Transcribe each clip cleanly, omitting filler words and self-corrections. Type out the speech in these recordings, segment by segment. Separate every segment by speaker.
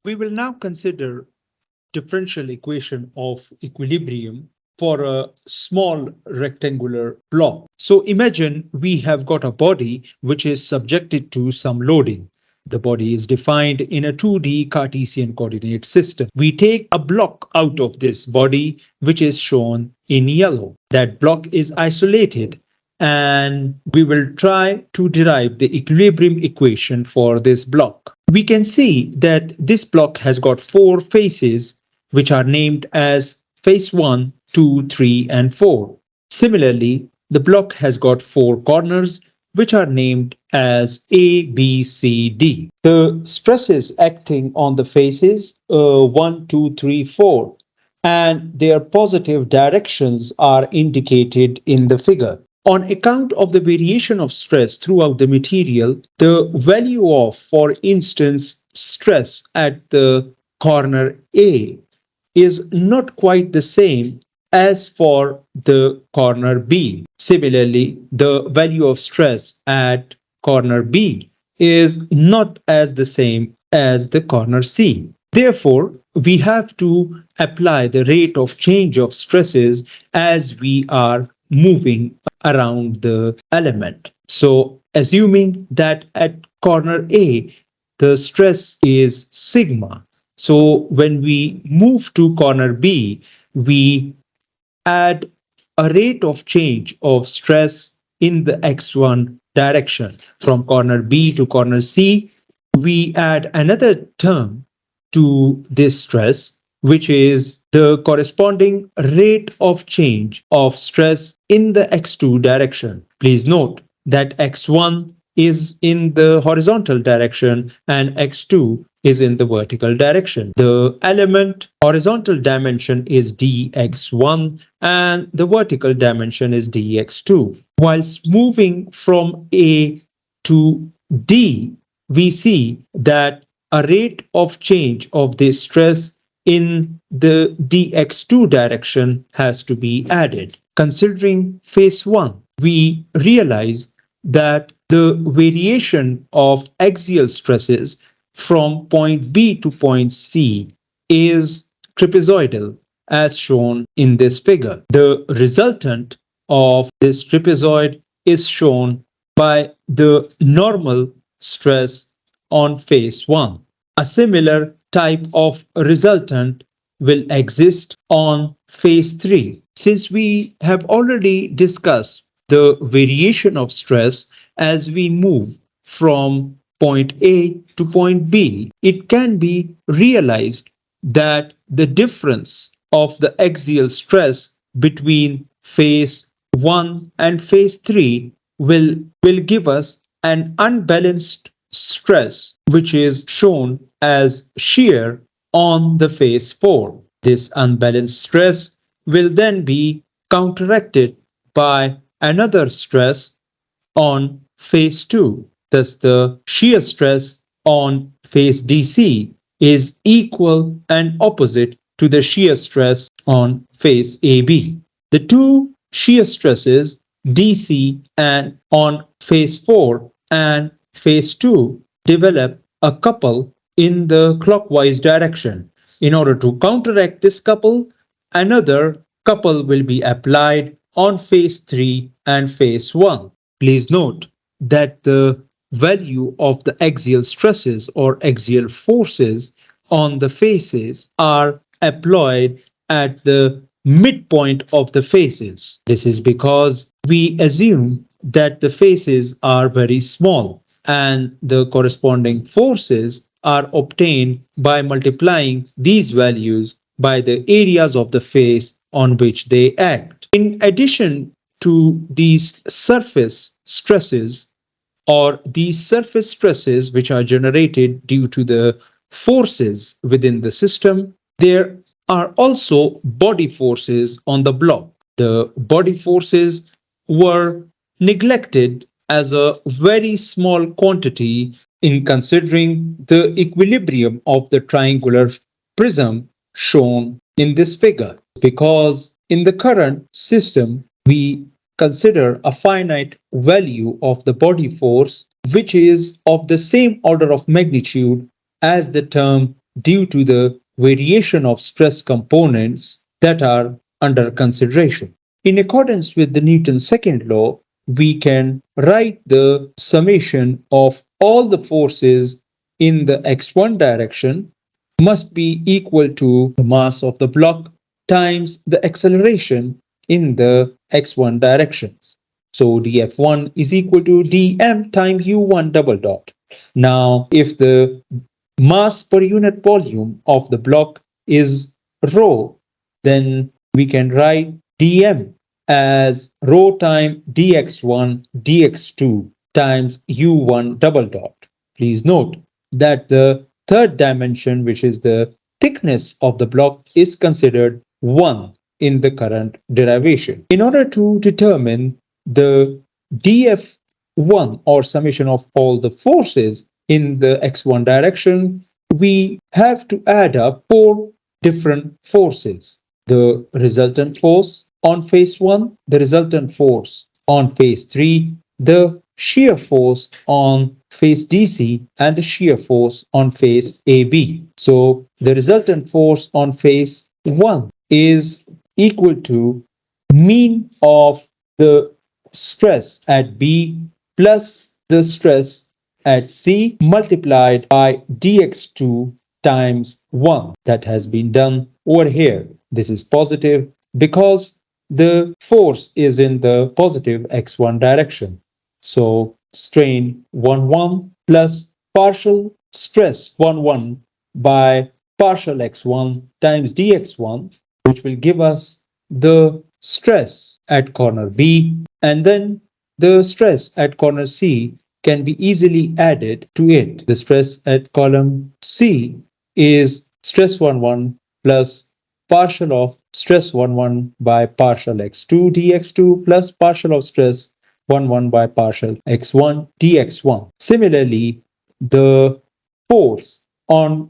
Speaker 1: We will now consider differential equation of equilibrium for a small rectangular block. So imagine we have got a body which is subjected to some loading. The body is defined in a 2D Cartesian coordinate system. We take a block out of this body, which is shown in yellow. That block is isolated, and we will try to derive the equilibrium equation for this block. We can see that this block has got four faces, which are named as face 1, 2, 3, and 4. Similarly, the block has got four corners, which are named as A, B, C, D. The stresses acting on the faces 1, 2, 3, 4, and their positive directions are indicated in the figure. On account of the variation of stress throughout the material, the value of, for instance, stress at the corner A is not quite the same as for the corner B. Similarly, the value of stress at corner B is not as the same as the corner C. Therefore, we have to apply the rate of change of stresses as we are moving around the element. So, assuming that at corner A, the stress is sigma. So, when we move to corner B, we add a rate of change of stress in the x1 direction. From corner B to corner C, we add another term to this stress, which is the corresponding rate of change of stress in the x2 direction. Please note that x1 is in the horizontal direction and x2 is in the vertical direction. The element horizontal dimension is dx1 and the vertical dimension is dx2. Whilst moving from A to D, we see that a rate of change of this stress in the dx2 direction has to be added. Considering phase 1, we realize that the variation of axial stresses from point B to point C is trapezoidal as shown in this figure. The resultant of this trapezoid is shown by the normal stress on phase 1. A similar type of resultant will exist on phase 3. Since we have already discussed the variation of stress as we move from point A to point B, it can be realized that the difference of the axial stress between phase 1 and phase 3 will give us an unbalanced stress, which is shown as shear on the phase 4. This unbalanced stress will then be counteracted by another stress on phase 2. Thus, the shear stress on phase DC is equal and opposite to the shear stress on phase AB. The two shear stresses DC and on phase 4 and phase 2 develop a couple in the clockwise direction. In order to counteract this couple, another couple will be applied on phase 3 and phase 1. Please note that the value of the axial stresses or axial forces on the faces are applied at the midpoint of the faces. This is because we assume that the faces are very small and the corresponding forces are obtained by multiplying these values by the areas of the face on which they act. In addition to these surface stresses or these surface stresses which are generated due to the forces within the system, there are also body forces on the block. The body forces were neglected as a very small quantity in considering the equilibrium of the triangular prism shown in this figure, because in the current system we consider a finite value of the body force which is of the same order of magnitude as the term due to the variation of stress components that are under consideration. In accordance with the Newton's second law, we can write the summation of all the forces in the x1 direction must be equal to the mass of the block times the acceleration in the x1 directions. So dF1 is equal to dm times u1 double dot. Now, if the mass per unit volume of the block is rho, then we can write dm as rho times dx1 dx2 times u1 double dot. Please note that the third dimension, which is the thickness of the block, is considered 1 in the current derivation. In order to determine the dF1 or summation of all the forces in the x1 direction, we have to add up four different forces. The resultant force on phase 1, the resultant force on phase 3, the shear force on phase DC, and the shear force on phase AB. So the resultant force on phase 1 is equal to mean of the stress at B plus the stress at C multiplied by dx2 times 1. That has been done over here. This is positive because the force is in the positive x1 direction. So strain 1,1 plus partial stress 1,1 by partial x1 times dx1, which will give us the stress at corner B, and then the stress at corner C can be easily added to it. The stress at column C is stress 1,1 plus partial of stress 1,1 by partial x2 dx2 plus partial of stress 1,1 by partial x1 dx1. Similarly, the force on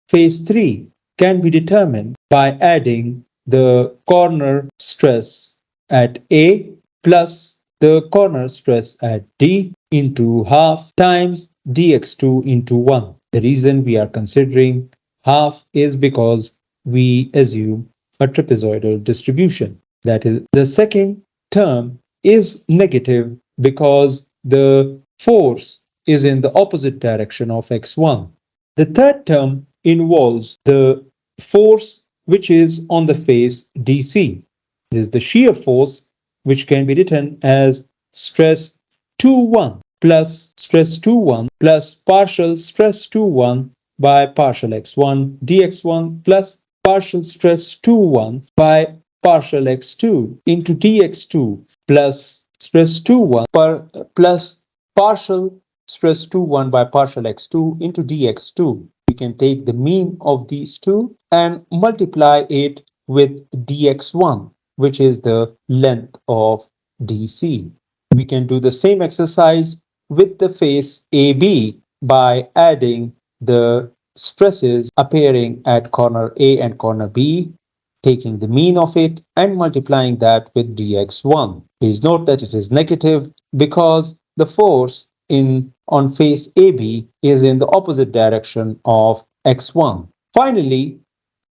Speaker 1: phase 3 can be determined by adding the corner stress at A plus the corner stress at D into half times dx2 into 1. The reason we are considering half is because we assume a trapezoidal distribution. That is, the second term is negative because the force is in the opposite direction of x1. The third term involves the force which is on the face DC. This is the shear force, which can be written as stress 2,1 plus stress 2,1 plus partial stress 2,1 by partial x1 dx1 plus partial stress 2,1 by partial x2 into dx2 plus stress 2,1 plus partial stress 2,1 by partial x2 into dx2. We can take the mean of these two and multiply it with dx1, which is the length of DC. We can do the same exercise with the face AB by adding the stresses appearing at corner A and corner B, taking the mean of it and multiplying that with dx1. Please note that it is negative because the force on face AB is in the opposite direction of x1. Finally,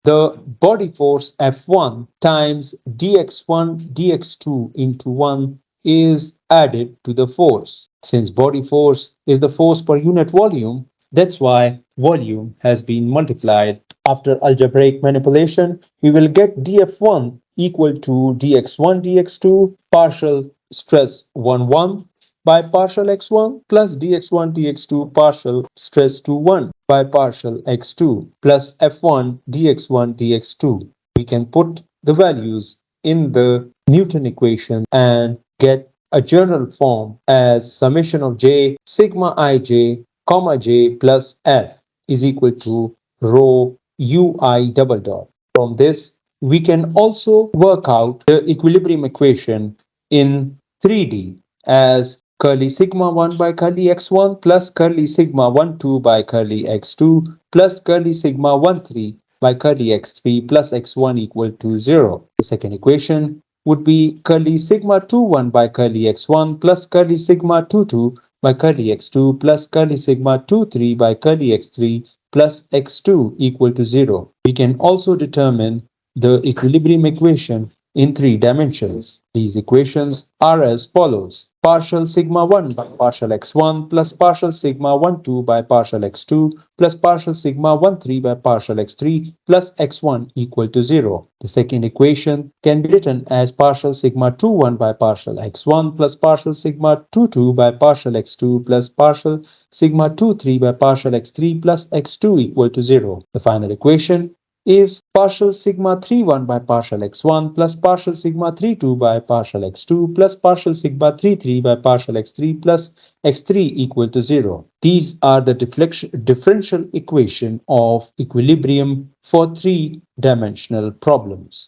Speaker 1: the body force F1 times dx1 dx2 into 1 is added to the force. Since body force is the force per unit volume, that's why volume has been multiplied. After algebraic manipulation, we will get dF1 equal to dx1 dx2 partial stress 1,1 by partial x1 plus dx1 dx2 partial stress 2,1 by partial x2 plus f1 dx1 dx2. We can put the values in the Newton equation and get a general form as summation of j sigma ij comma j plus f is equal to rho ui double dot. From this, we can also work out the equilibrium equation in 3D as curly sigma 1 by curly x1 plus curly sigma 1 2 by curly x2 plus curly sigma 1 3 by curly x3 plus x1 equal to 0. The second equation would be curly sigma 2 1 by curly x1 plus curly sigma 2 2 by curly x2 plus curly sigma 2 3 by curly x3 plus x2 equal to 0. We can also determine the equilibrium equation in 3 dimensions. These equations are as follows. Partial sigma 1 by partial x1 plus partial sigma 1 2 by partial x2 plus partial sigma 1 3 by partial x3 plus x1 equal to 0. The second equation can be written as partial sigma 2 1 by partial x1 plus partial sigma 2 2 by partial x2 plus partial sigma 2 3 by partial x3 plus x2 equal to 0. The final equation is partial sigma 3 1 by partial x1 plus partial sigma 3 2 by partial x2 plus partial sigma 3 3 by partial x3 plus x3 equal to 0. These are the differential equation of equilibrium for 3-dimensional problems.